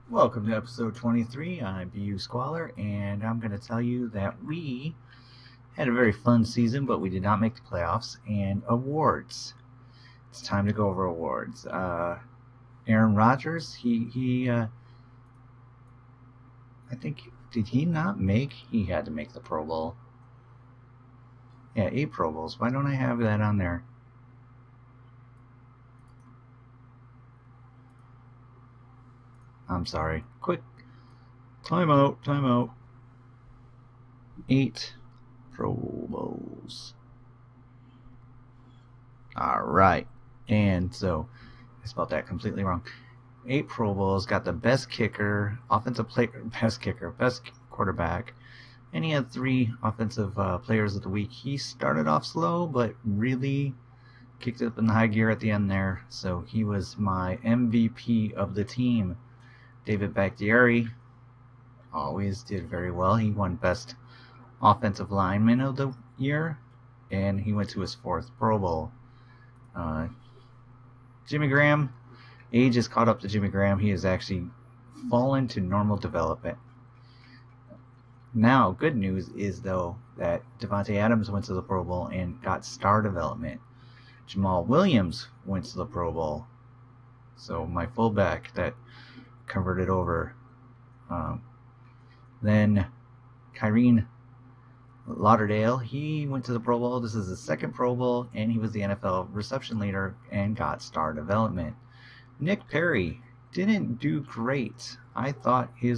Welcome to episode 23. I'm BU Squalor, and I'm going to tell you that we had a very fun season, but we did not make the playoffs. And awards. It's time to go over awards. Aaron Rodgers, I think, did he not make? He had to make the Pro Bowl. Yeah, 8 Pro Bowls. Why don't I have that on there? I'm sorry. Quick. Timeout. Timeout. 8 Pro Bowls. All right. And so I spelled that completely wrong. 8 Pro Bowls, got the best kicker, offensive player, best kicker, best quarterback, and he had 3 offensive players of the week. He started off slow, but really kicked it up in the high gear at the end there. So he was my MVP of the team. David Bakhtiari always did very well. He won best offensive lineman of the year, and he went to his 4th Pro Bowl. Jimmy Graham, age has caught up to Jimmy Graham. He has actually fallen to normal development. Now, good news is, though, that Devontae Adams went to the Pro Bowl and got star development. Jamal Williams went to the Pro Bowl. So my fullback that converted over. Then Kyrene Lauderdale, he went to the Pro Bowl. This is his 2nd Pro Bowl, and he was the NFL reception leader and got star development. Nick Perry didn't do great. I thought he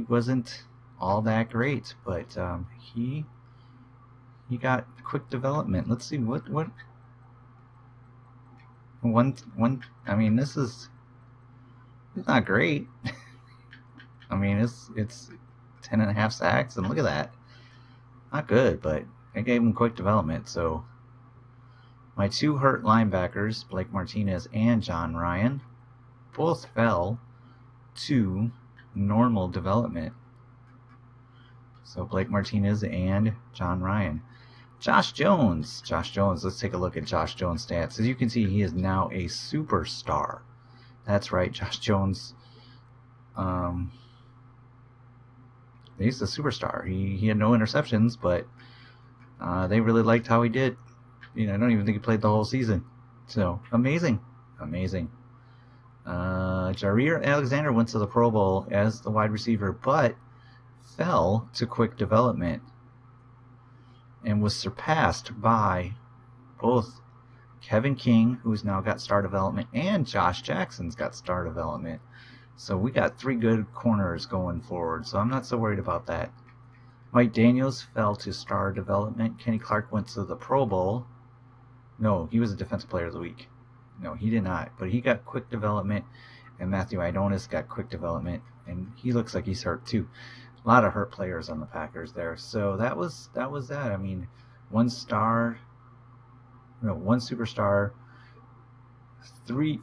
wasn't all that great, but he got quick development. Let's see what one. I mean, it's not great. I mean, it's 10.5 sacks, and look at that. Not good, but I gave him quick development. So my 2 hurt linebackers, Blake Martinez and John Ryan, both fell to normal development. So Blake Martinez and John Ryan. Josh Jones, let's take a look at Josh Jones' stats. As you can see, he is now a superstar. That's right, Josh Jones. He's a superstar. He had no interceptions, but they really liked how he did. I don't even think he played the whole season. So, amazing. Jair Alexander went to the Pro Bowl as the wide receiver, but fell to quick development and was surpassed by both Kevin King, who's now got star development, and Josh Jackson's got star development. So we got 3 good corners going forward, so I'm not so worried about that. Mike Daniels fell to star development. Kenny Clark went to the Pro Bowl. No, he was a defensive player of the week. No, he did not, but he got quick development, and Matthew Idonis got quick development, and he looks like he's hurt too. A lot of hurt players on the Packers there. So that was that. I mean, 1 superstar,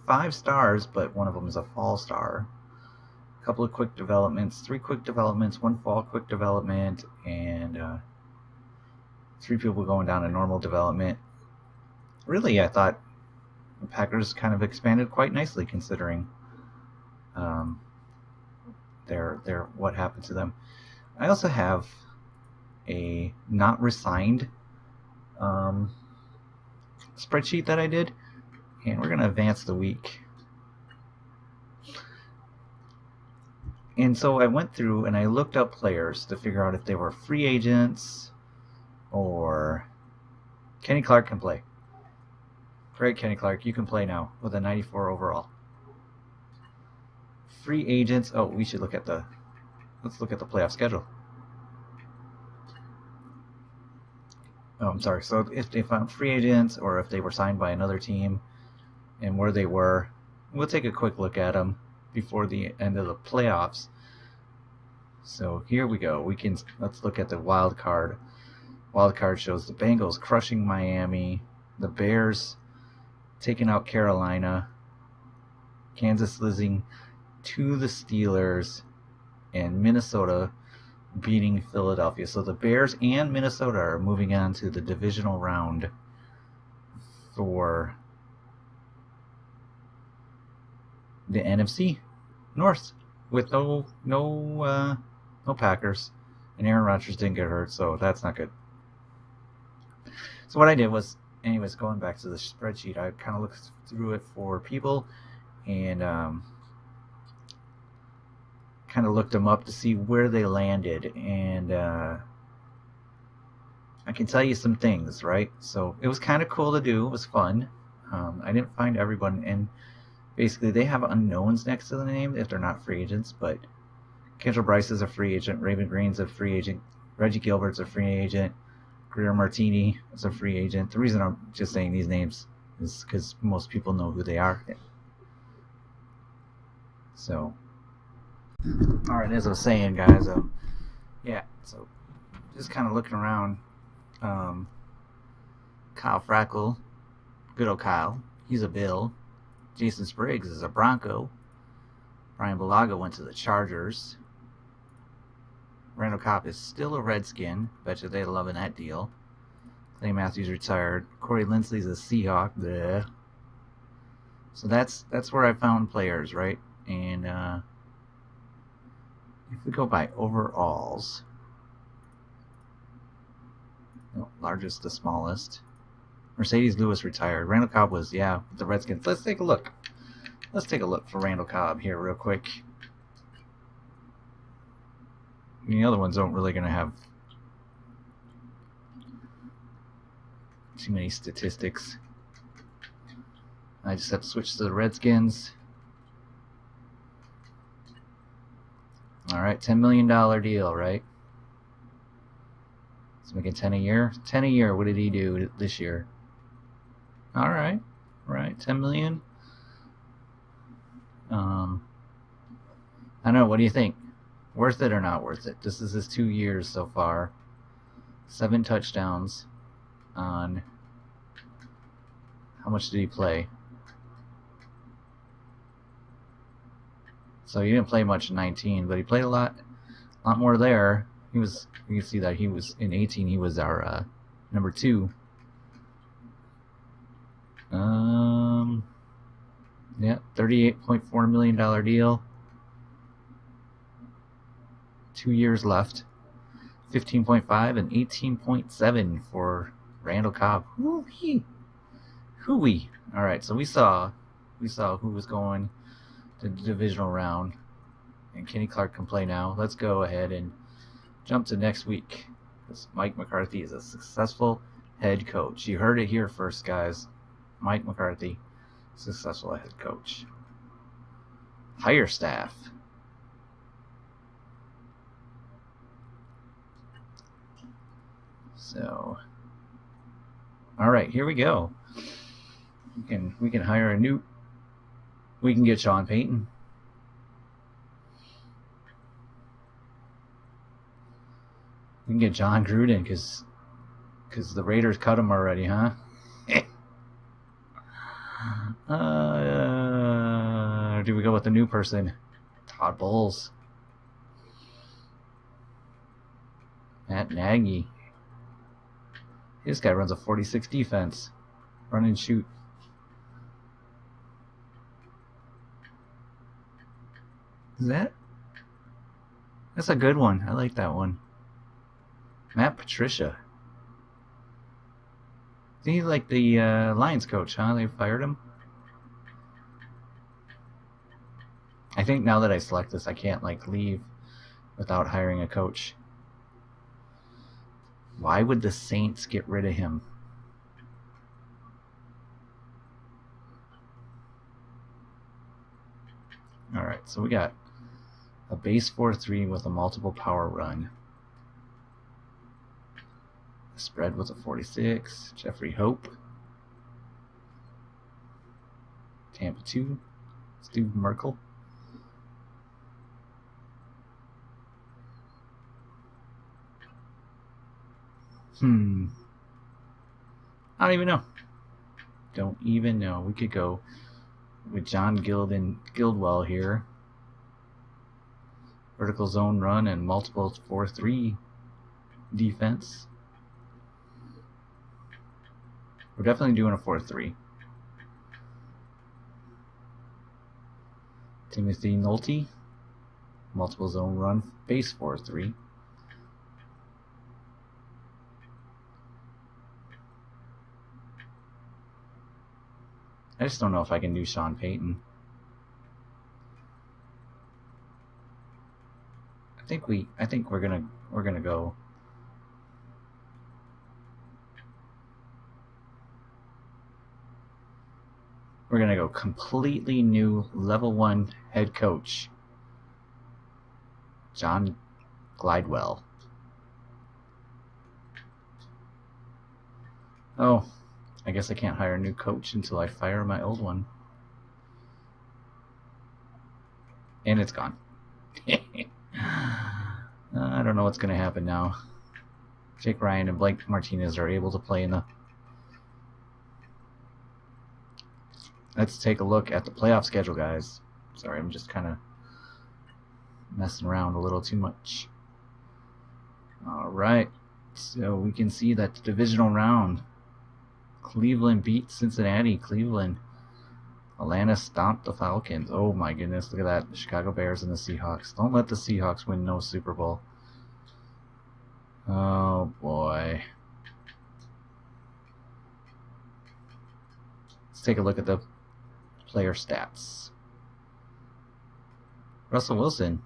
5 stars, but one of them is a fall star. A couple of quick developments, 3 quick developments, 1 fall quick development, and 3 people going down to normal development. Really, I thought the Packers kind of expanded quite nicely considering their what happened to them. I also have a not resigned spreadsheet that I did, and we're going to advance the week. And so I went through and I looked up players to figure out if they were free agents or Kenny Clark can play. Great, Kenny Clark, you can play now with a 94 overall. Free agents. Oh, let's look at the playoff schedule. Oh, I'm sorry. So if they found free agents or if they were signed by another team and where they were, we'll take a quick look at them before the end of the playoffs. So here we go. Let's look at the wild card. Wild card shows the Bengals crushing Miami, the Bears taking out Carolina, Kansas losing to the Steelers, and Minnesota beating Philadelphia. So the Bears and Minnesota are moving on to the divisional round for the NFC. North with no Packers, and Aaron Rodgers didn't get hurt, so that's not good. So what I did was, anyways, going back to the spreadsheet, I kind of looked through it for people and kind of looked them up to see where they landed, and I can tell you some things, right? So it was kind of cool to do. It was fun. I didn't find everyone, and basically they have unknowns next to the name if they're not free agents, but Kendall Bryce is a free agent, Raven Green's a free agent, Reggie Gilbert's a free agent, Greer Martini is a free agent. The reason I'm just saying these names is because most people know who they are. So, all right, as I was saying, guys, yeah, so just kind of looking around. Kyle Frackle, good old Kyle, he's a Bill. Jason Spriggs is a Bronco. Brian Bulaga went to the Chargers. Randall Cobb is still a Redskin. Bet you they're loving that deal. Clay Matthews retired. Corey Linsley's a Seahawk. Bleh. So that's where I found players, right? And if we go by overalls, no, largest to smallest. Mercedes Lewis retired. Randall Cobb was, yeah, the Redskins. Let's take a look. Let's take a look for Randall Cobb here real quick. The other ones aren't really going to have too many statistics. I just have to switch to the Redskins. All right, $10 million deal, right? He's making 10 a year. 10 a year. What did he do this year? All right, 10 million. I don't know. What do you think? Worth it or not worth it? This is his 2 years so far. 7 touchdowns on. How much did he play? So he didn't play much in 19, but he played a lot more there. He was. You can see that he was in 18. He was our number 2. Yeah, $38.4 million deal. 2 years left. 15.5 and 18.7 for Randall Cobb. Hoo-wee. Hoo-wee. All right, so we saw who was going to the divisional round, and Kenny Clark can play now. Let's go ahead and jump to next week, because Mike McCarthy is a successful head coach. You heard it here first, guys. Mike McCarthy, successful head coach. Hire staff. So, all right, here we go. We can hire a new. We can get Sean Payton. We can get John Gruden because the Raiders cut him already, huh? Do we go with the new person? Todd Bowles. Matt Nagy. This guy runs a 46 defense. Run and shoot. That's a good one. I like that one. Matt Patricia. He's like the Lions coach, huh? They fired him. I think now that I select this, I can't leave without hiring a coach. Why would the Saints get rid of him? All right, so we got a base 4-3 with a multiple power run. A spread with a 46. Jeffrey Hope. Tampa 2. Steve Merkel. I don't even know. Don't even know. We could go with John Gildwell here. Vertical zone run and multiple 4-3 defense. We're definitely doing a 4-3. Timothy Nolte, multiple zone run, base 4-3. I just don't know if I can do Sean Payton. I think we're gonna go. We're gonna go completely new level 1 head coach, John Glidewell. Oh, I guess I can't hire a new coach until I fire my old one. And it's gone. I don't know what's going to happen now. Jake Ryan and Blake Martinez are able to play in the... Let's take a look at the playoff schedule, guys. Sorry, I'm just kind of messing around a little too much. All right. So we can see that the divisional round, Cleveland beat Cincinnati. Cleveland. Atlanta stomped the Falcons. Oh my goodness, look at that. The Chicago Bears and the Seahawks. Don't let the Seahawks win no Super Bowl. Oh boy. Let's take a look at the player stats. Russell Wilson.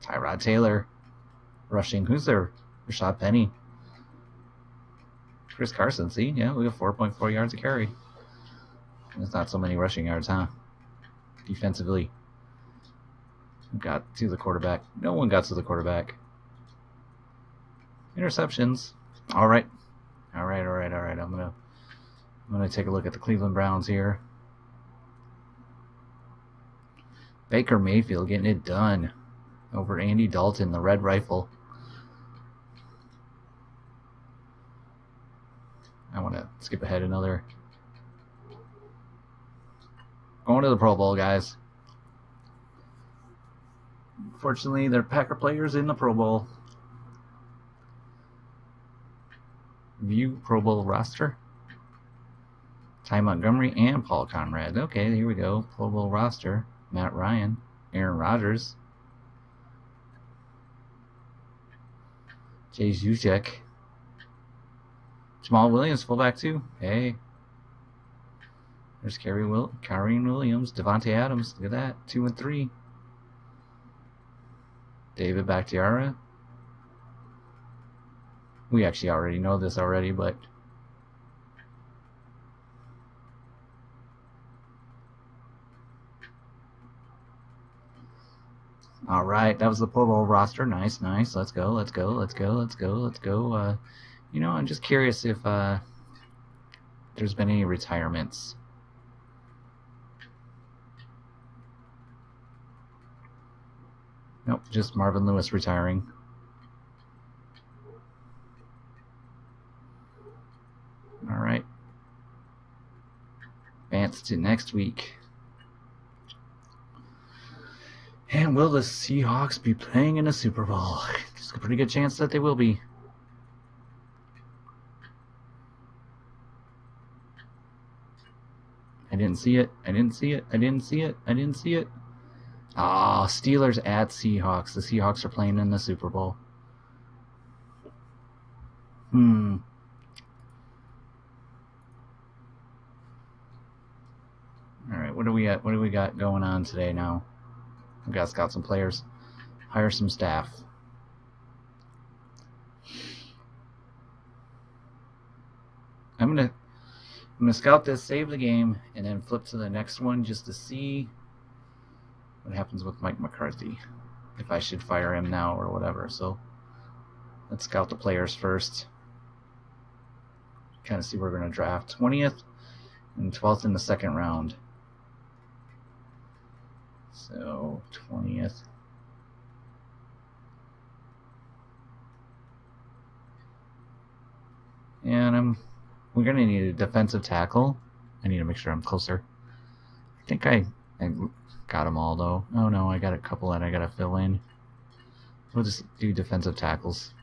Tyrod Taylor. Rushing. Who's there? Rashad Penny. Chris Carson, see? Yeah, we have 4.4 yards a carry. There's not so many rushing yards, huh? Defensively. Got to the quarterback. No one got to the quarterback. Interceptions. All right. I'm gonna take a look at the Cleveland Browns here. Baker Mayfield getting it done over Andy Dalton, the Red Rifle. I want to skip ahead another. Going to the Pro Bowl, guys. Fortunately, there are Packer players in the Pro Bowl. View Pro Bowl roster. Ty Montgomery and Paul Conrad. Okay, here we go. Pro Bowl roster. Matt Ryan. Aaron Rodgers. Jay Juszczyk. Jamal Williams, fullback too. Hey. There's Kyren Williams. Devontae Adams. Look at that. 2 and 3. David Bakhtiari. We actually already know this already, but... All right, that was the Pro Bowl roster. Nice. Let's go. You know, I'm just curious if there's been any retirements. Nope, just Marvin Lewis retiring. All right. Advance to next week. And will the Seahawks be playing in a Super Bowl? There's a pretty good chance that they will be. I didn't see it. Ah, Steelers at Seahawks. The Seahawks are playing in the Super Bowl. All right, what do we got going on today now? We got to scout some players, hire some staff. I'm gonna scout this, save the game, and then flip to the next one just to see what happens with Mike McCarthy, if I should fire him now or whatever. So let's scout the players first. Kind of see where we're going to draft. 20th and 12th in the second round. So 20th. And we're going to need a defensive tackle. I need to make sure I'm closer. I think I got them all, though. Oh, no, I got a couple that I got to fill in. We'll just do defensive tackles.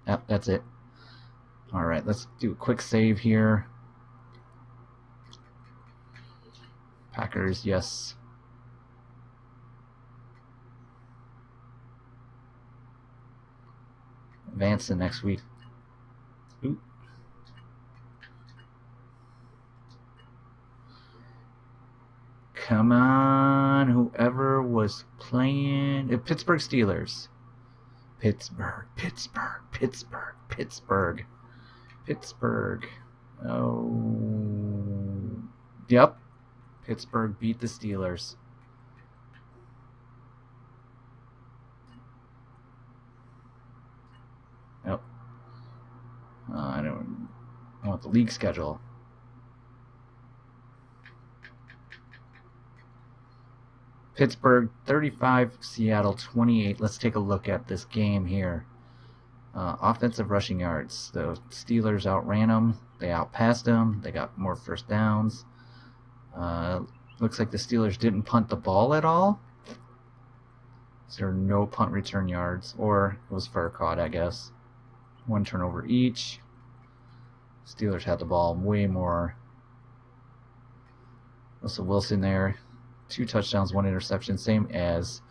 Yep, that's it. All right, let's do a quick save here. Packers, yes. Advance the next week. Ooh. Come on, whoever was playing. Pittsburgh Steelers. Pittsburgh. Oh. Yep. Pittsburgh beat the Steelers. Yep. I want the league schedule. Pittsburgh 35, Seattle 28. Let's take a look at this game here. Offensive rushing yards. The Steelers outran them. They outpassed them. They got more first downs. Looks like the Steelers didn't punt the ball at all. So there are no punt return yards, or it was fair caught, I guess. One turnover each. Steelers had the ball way more. Russell Wilson there. 2 touchdowns, 1 interception, same as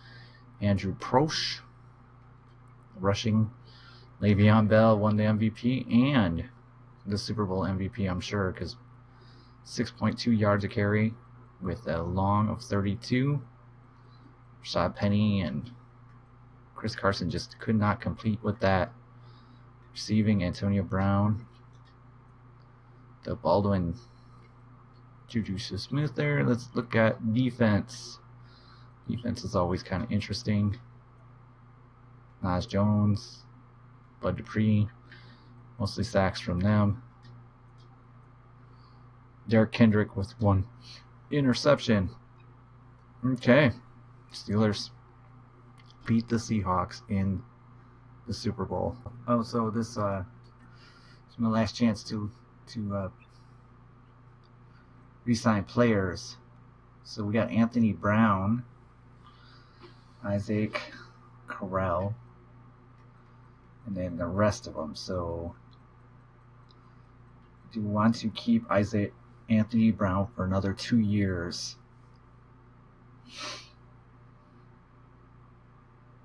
Andrew Proche. Rushing, Le'Veon Bell won the MVP and the Super Bowl MVP, I'm sure, because 6.2 yards a carry with a long of 32. Rashad Penny and Chris Carson just could not complete with that. Receiving, Antonio Brown. The Baldwin, Juju Smith there. Let's look at defense. Defense is always kind of interesting. Nas Jones, Bud Dupree, mostly sacks from them. Derek Kendrick with 1 interception. Okay, Steelers beat the Seahawks in the Super Bowl. Oh, so this is my last chance to re-sign players. So we got Anthony Brown, Isaac Corral, and then the rest of them. So do we want to keep Anthony Brown for another 2 years?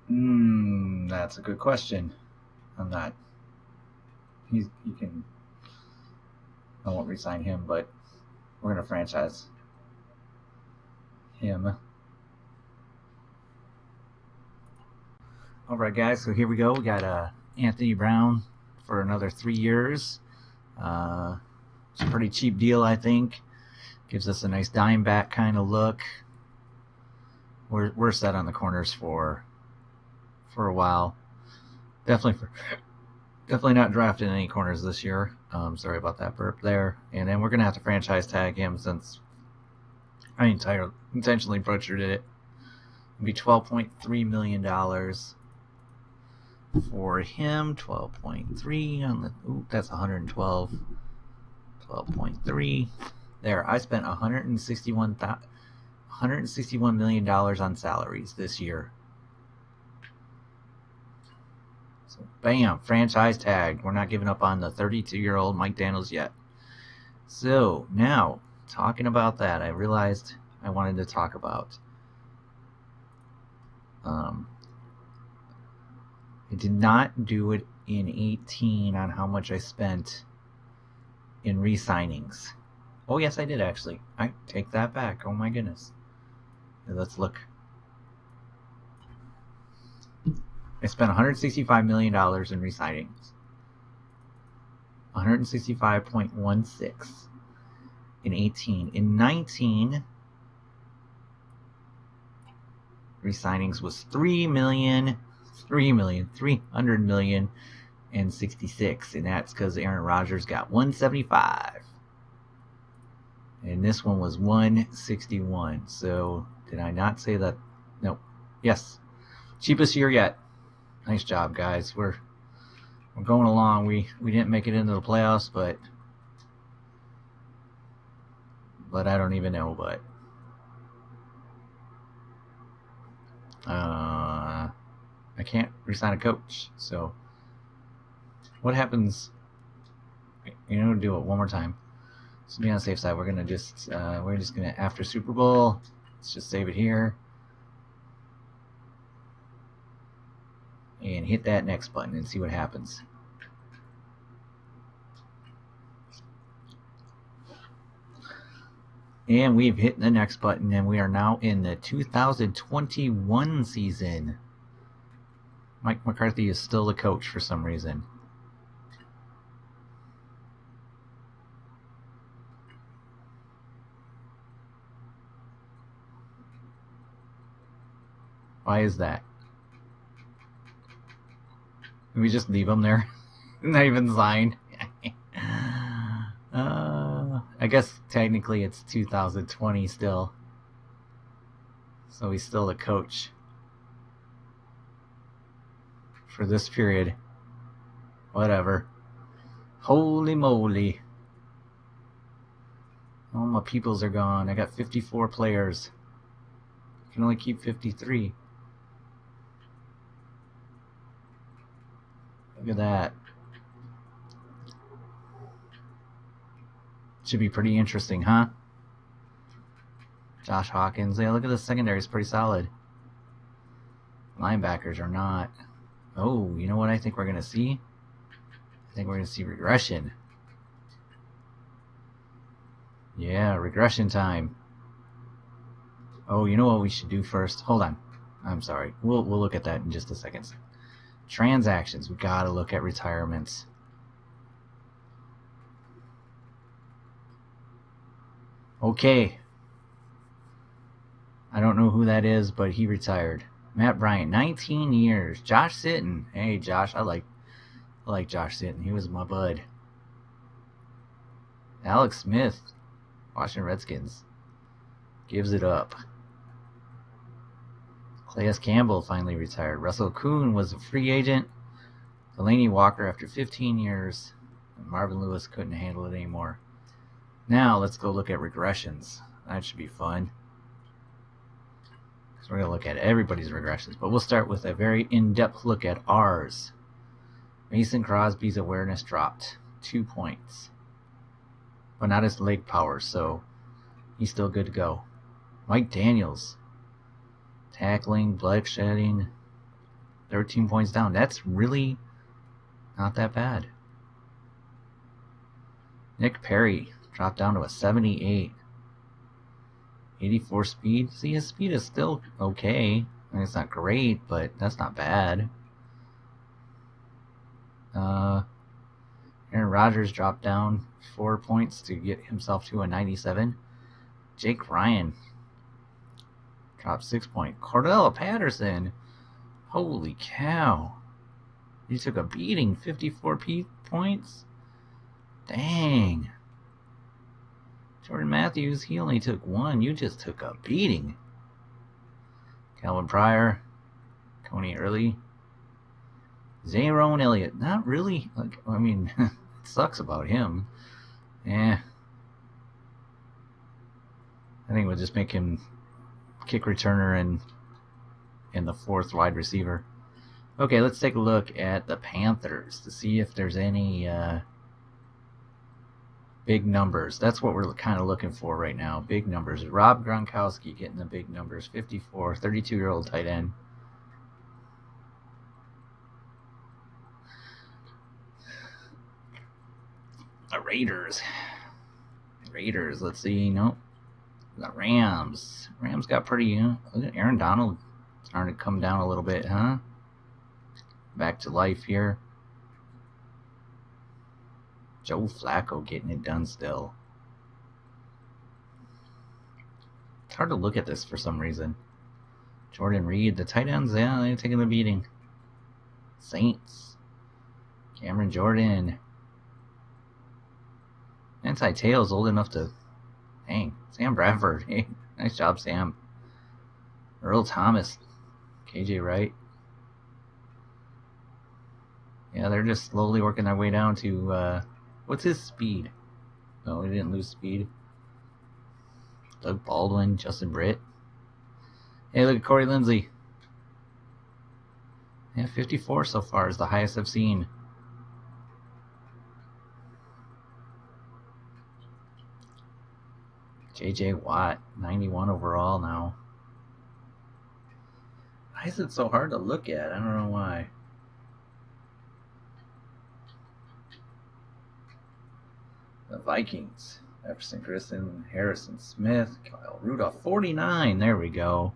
That's a good question. I'm not. He can. I won't re-sign him, but we're gonna franchise him. All right, guys. So here we go. We got Anthony Brown for another 3 years. It's a pretty cheap deal, I think. Gives us a nice dime back kind of look. We're set on the corners for a while. Definitely not drafting any corners this year. Sorry about that burp there. And then we're gonna have to franchise tag him since I intentionally butchered it. It'll be $12.3 million for him. 12.3 on the. Ooh, that's 112. 12.3. There, I spent $161 million on salaries this year. So, bam, franchise tag. We're not giving up on the 32-year-old Mike Daniels yet. So, now, talking about that, I realized I wanted to talk about. I did not do it in 18 on how much I spent in re-signings. Oh, yes, I did, actually. I take that back. Oh, my goodness. Let's look. I spent $165 million in re-signings. 165.16 in 18. In 19, re-signings was 300 million and 66, and that's because Aaron Rodgers got 175, and this one was 161. So did I not say that? Nope. Yes, cheapest year yet. Nice job, guys. We're going along. We didn't make it into the playoffs, but I don't even know. But I can't re-sign a coach, so What happens? Do it one more time. So be on the safe side. We're just gonna after Super Bowl. Let's just save it here and hit that next button and see what happens. And we've hit the next button, and we are now in the 2021 season. Mike McCarthy is still the coach for some reason. Why is that? Can we just leave him there? Not even signed. I guess technically it's 2020 still. So he's still the coach for this period. Whatever. Holy moly. All my peoples are gone. I got 54 players. I can only keep 53. Look at that. Should be pretty interesting, huh? Josh Hawkins. Yeah, look at the secondary. It's pretty solid. Linebackers are not. Oh, you know what I think we're going to see? I think we're going to see regression. Yeah, regression time. Oh, you know what we should do first? Hold on. I'm sorry. We'll look at that in just a second. Transactions. We got to look at retirements. Okay. I don't know who that is, but he retired. Matt Bryant, 19 years. Josh Sitton. Hey, Josh. I like Josh Sitton. He was my bud. Alex Smith, Washington Redskins, gives it up. Calais Campbell finally retired. Russell Kuhn was a free agent. Delaney Walker after 15 years. And Marvin Lewis couldn't handle it anymore. Now let's go look at regressions. That should be fun. So we're going to look at everybody's regressions, but we'll start with a very in-depth look at ours. Mason Crosby's awareness dropped 2 points, but not his leg power, so he's still good to go. Mike Daniels, tackling, blood shedding, 13 points down. That's really not that bad. Nick Perry dropped down to a 78. 84 speed. See, his speed is still okay. I mean, it's not great, but that's not bad. Aaron Rodgers dropped down 4 points to get himself to a 97. Jake Ryan dropped 6 points. Cordell Patterson, holy cow. He took a beating, 54 points. Dang. Jordan Matthews, he only took 1. You just took a beating. Calvin Pryor, Coney Early, Zayrone Elliott. Not really. I mean, it sucks about him. I think we'll just make him kick returner and the 4th wide receiver. Okay, let's take a look at the Panthers to see if there's any big numbers. That's what we're kind of looking for right now. Big numbers. Rob Gronkowski getting the big numbers. 54, 32-year-old tight end. The Raiders. Let's see. Nope. The Rams. Rams got pretty. Look at Aaron Donald starting to come down a little bit, huh? Back to life here. Joe Flacco getting it done still. It's hard to look at this for some reason. Jordan Reed, the tight ends, yeah, they're taking the beating. Saints. Cameron Jordan. Anti-Tails old enough to... Dang. Sam Bradford. Hey, nice job, Sam. Earl Thomas. KJ Wright. Yeah, they're just slowly working their way down to... what's his speed? No, he didn't lose speed. Doug Baldwin, Justin Britt. Hey, look at Corey Lindsey. Yeah, 54 so far is the highest I've seen. J.J. Watt, 91 overall now. Why is it so hard to look at? I don't know why. The Vikings. Jefferson Grissom, Harrison Smith, Kyle Rudolph, 49. There we go.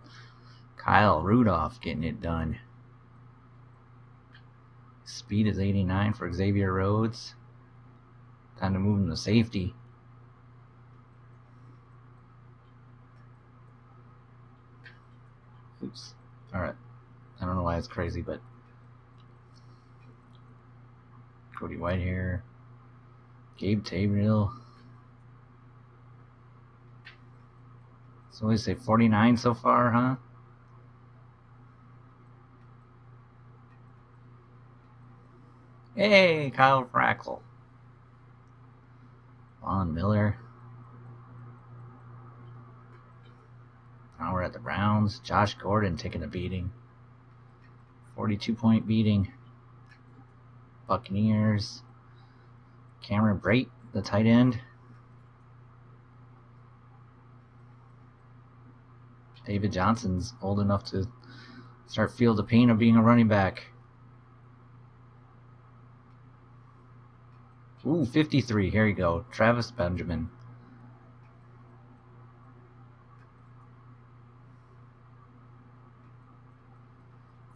Kyle Rudolph getting it done. Speed is 89 for Xavier Rhodes. Time to move him to safety. Oops. Alright. I don't know why it's crazy, but Cody Whitehair. Gabe Tabriel. So we say 49 so far, huh? Hey, Kyle Frackle. Vaughn Miller. Now we're at the Browns. Josh Gordon taking a beating. 42-point beating. Buccaneers. Cameron Brate, the tight end. David Johnson's old enough to start feel the pain of being a running back. Ooh, 53. Here you go. Travis Benjamin.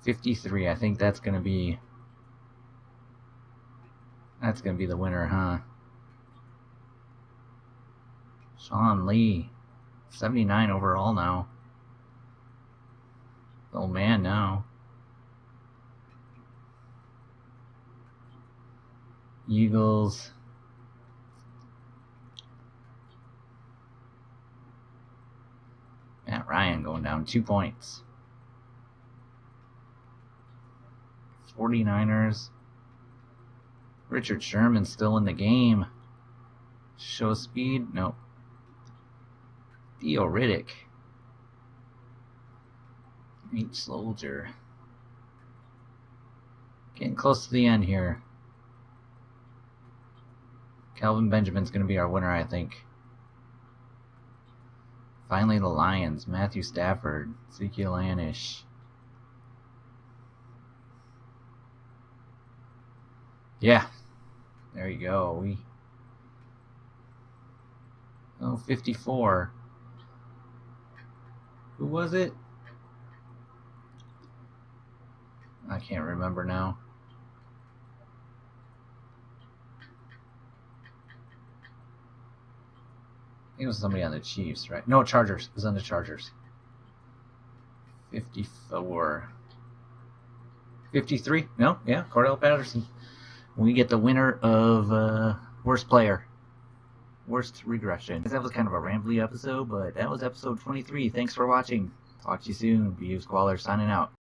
$53. I think that's gonna be the winner, huh? Sean Lee. 79 overall now. Old man now. Eagles. Matt Ryan going down 2 points. 49ers. Richard Sherman still in the game. Show speed? Nope. Theo Riddick. H. Soldier. Getting close to the end here. Calvin Benjamin's going to be our winner, I think. Finally, the Lions. Matthew Stafford. Ezekiel Anish. Yeah. There you go. 54. Who was it? I can't remember now. I think it was somebody on the Chiefs, right? No, Chargers. It was on the Chargers. 54. 53? No? Yeah, Cordell Patterson. We get the winner of worst player. Worst regression. That was kind of a rambly episode, but that was episode 23. Thanks for watching. Talk to you soon. BU Squaller signing out.